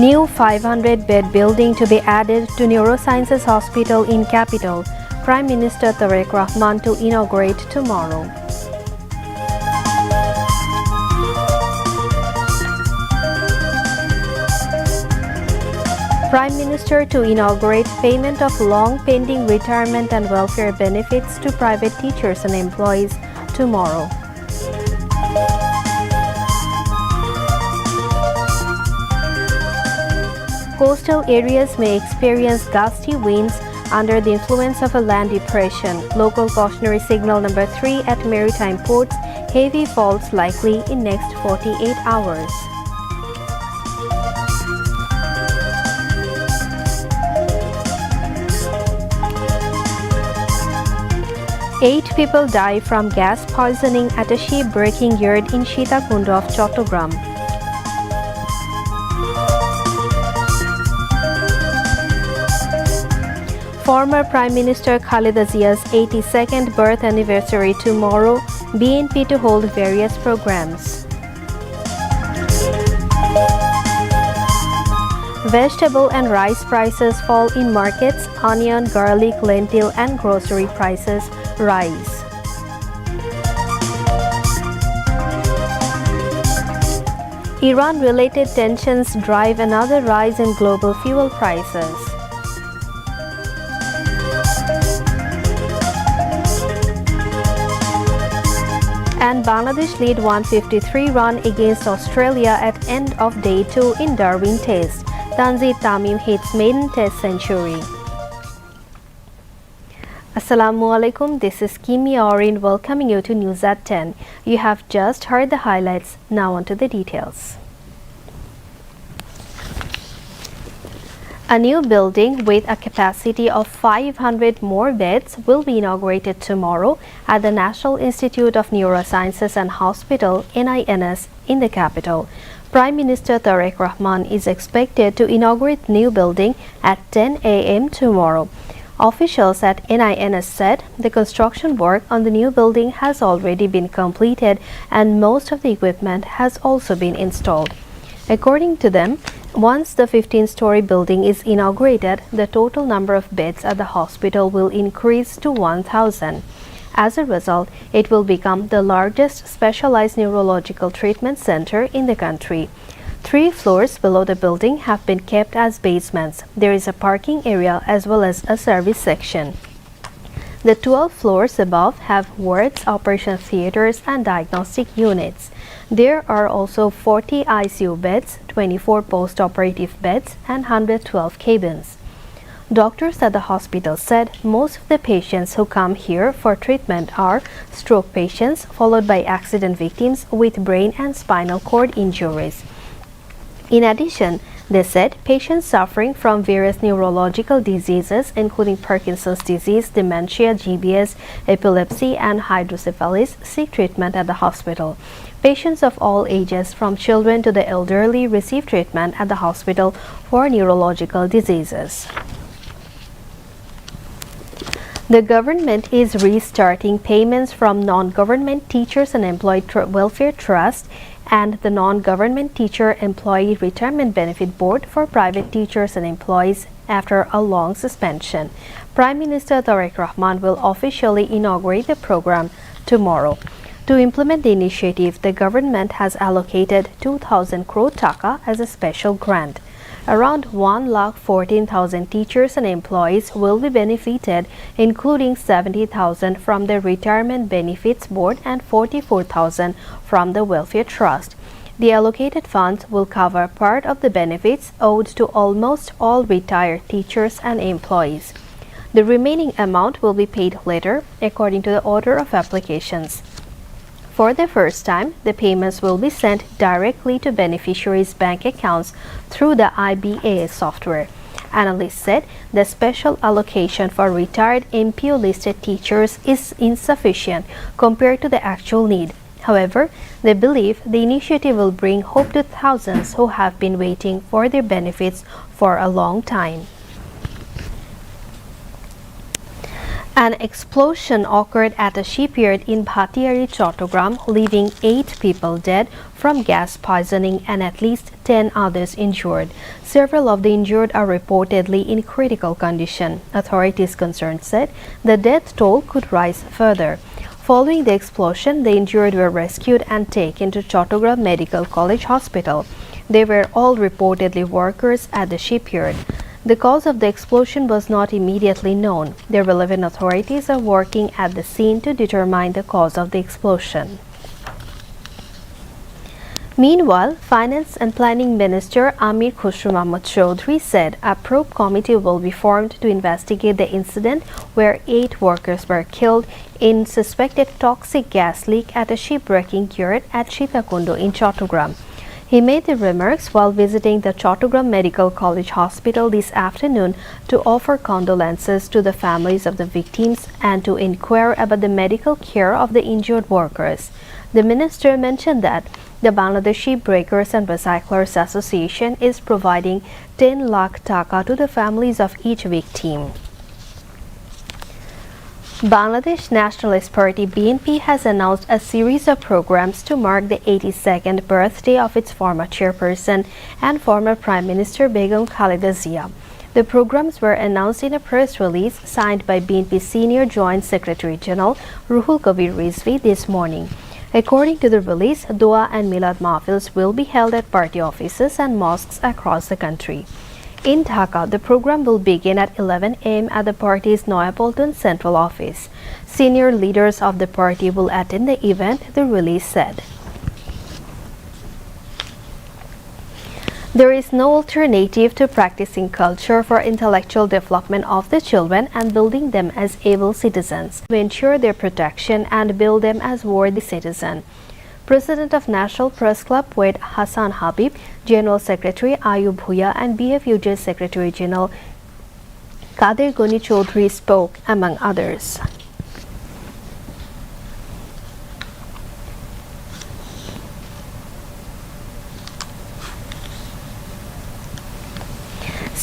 New 500-bed building to be added to Neurosciences Hospital in capital. Prime Minister Tareq Rahman to inaugurate tomorrow. Prime Minister to inaugurate payment of long-pending retirement and welfare benefits to private teachers and employees tomorrow. Coastal areas may experience gusty winds under the influence of a land depression. Local cautionary signal number 3 at maritime ports. Heavy falls likely in next 48 hours. Eight people die from gas poisoning at a ship-breaking yard in Sitakund of Chattogram. Former Prime Minister Khaleda Zia's 82nd birth anniversary tomorrow. BNP to hold various programs. Vegetable and rice prices fall in markets. Onion, garlic, lentil and grocery prices rise. Iran-related tensions drive another rise in global fuel prices. And Bangladesh lead 153 run against Australia at end of day 2 in Darwin Test. Tanzir Tamim hits maiden Test century. Assalamu alaikum, this is Kimi Aurin welcoming you to News at 10. You have just heard the highlights, now on to the details. A new building with a capacity of 500 more beds will be inaugurated tomorrow at the National Institute of Neurosciences and Hospital (NINS) in the capital. Prime Minister Tareq Rahman is expected to inaugurate the new building at 10 a.m. tomorrow. Officials at NINS said the construction work on the new building has already been completed and most of the equipment has also been installed. According to them, once the 15-story building is inaugurated, the total number of beds at the hospital will increase to 1,000. As a result, it will become the largest specialized neurological treatment center in the country. 3 floors below the building have been kept as basements. There is a parking area as well as a service section. The 12 floors above have wards, operation theaters, and diagnostic units. There are also 40 ICU beds, 24 post-operative beds, and 112 cabins. Doctors at the hospital said most of the patients who come here for treatment are stroke patients, followed by accident victims with brain and spinal cord injuries. In addition, they said patients suffering from various neurological diseases, including Parkinson's disease, dementia, GBS, epilepsy, and hydrocephalus, seek treatment at the hospital. Patients of all ages, from children to the elderly, receive treatment at the hospital for neurological diseases. The government is restarting payments from non-government teachers and employee welfare trust and the non-government teacher employee retirement benefit board for private teachers and employees after a long suspension. Prime Minister Tareq Rahman will officially inaugurate the program tomorrow. To implement the initiative, the government has allocated 2,000 crore taka as a special grant. Around 1,14,000 teachers and employees will be benefited, including 70,000 from the Retirement Benefits Board and 44,000 from the Welfare Trust. The allocated funds will cover part of the benefits owed to almost all retired teachers and employees. The remaining amount will be paid later, according to the order of applications. For the first time, the payments will be sent directly to beneficiaries' bank accounts through the IBA software. Analysts said the special allocation for retired MPO-listed teachers is insufficient compared to the actual need. However, they believe the initiative will bring hope to thousands who have been waiting for their benefits for a long time. An explosion occurred at a shipyard in Bhattiari, Chattogram, leaving 8 people dead from gas poisoning and at least 10 others injured. Several of the injured are reportedly in critical condition. Authorities concerned said the death toll could rise further. Following the explosion, the injured were rescued and taken to Chattogram Medical College Hospital. They were all reportedly workers at the shipyard. The cause of the explosion was not immediately known. The relevant authorities are working at the scene to determine the cause of the explosion. Meanwhile, Finance and Planning Minister Amir Khusru Mahmood Chaudhry said a probe committee will be formed to investigate the incident where 8 workers were killed in suspected toxic gas leak at a shipwrecking yard at Shitakundo in Chattogram. He made the remarks while visiting the Chattogram Medical College Hospital this afternoon to offer condolences to the families of the victims and to inquire about the medical care of the injured workers. The minister mentioned that the Bangladeshi Breakers and Recyclers Association is providing 10 lakh taka to the families of each victim. Bangladesh Nationalist Party BNP has announced a series of programs to mark the 82nd birthday of its former chairperson and former Prime Minister Begum Khaleda Zia. The programs were announced in a press release signed by BNP Senior Joint Secretary General Ruhul Kabir Rizvi this morning. According to the release, Dua and Milad Mahfils will be held at party offices and mosques across the country. In Dhaka, the program will begin at 11 a.m. at the party's Noyapolton Central Office. Senior leaders of the party will attend the event, the release said. There is no alternative to practicing culture for intellectual development of the children and building them as able citizens, to ensure their protection and build them as worthy citizens. President of National Press Club Wade Hassan Habib, General Secretary Ayub Bhuya and BFUJ Secretary General Kader Goni Chaudhry spoke, among others.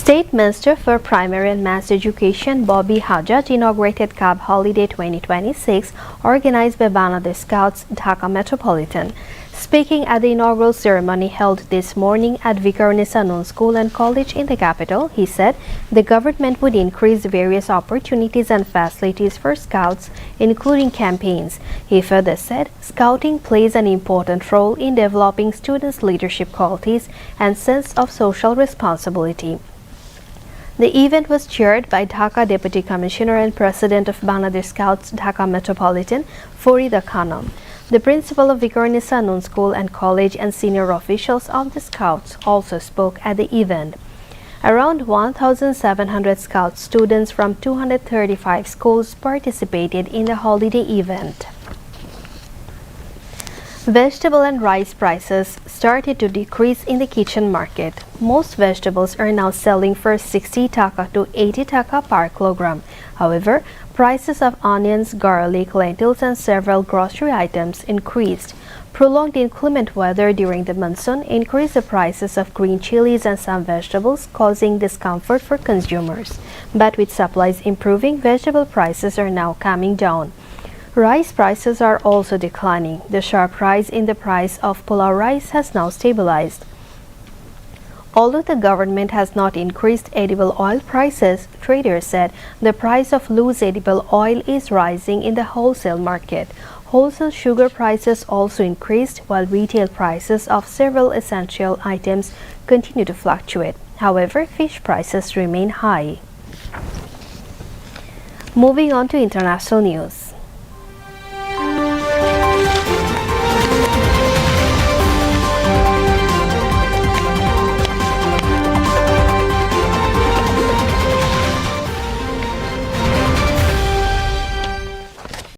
State Minister for Primary and Mass Education Bobby Hajjaj inaugurated Cab Holiday 2026 organized by Bangladesh Scouts, Dhaka Metropolitan. Speaking at the inaugural ceremony held this morning at Vikarnisa Noon School and College in the capital, he said the government would increase various opportunities and facilities for Scouts, including campaigns. He further said Scouting plays an important role in developing students' leadership qualities and sense of social responsibility. The event was chaired by Dhaka Deputy Commissioner and President of Bangladesh Scouts Dhaka Metropolitan, Farida Khanum. The principal of Vikarnisa Noon School and College and senior officials of the Scouts also spoke at the event. Around 1,700 Scout students from 235 schools participated in the holiday event. Vegetable and rice prices started to decrease in the kitchen market. Most vegetables are now selling for 60 taka to 80 taka per kilogram. However, prices of onions, garlic, lentils and several grocery items increased. Prolonged inclement weather during the monsoon increased the prices of green chilies and some vegetables, causing discomfort for consumers. But with supplies improving, vegetable prices are now coming down. Rice prices are also declining. The sharp rise in the price of pulao rice has now stabilized. Although the government has not increased edible oil prices, traders said the price of loose edible oil is rising in the wholesale market. Wholesale sugar prices also increased, while retail prices of several essential items continue to fluctuate. However, fish prices remain high. Moving on to international news.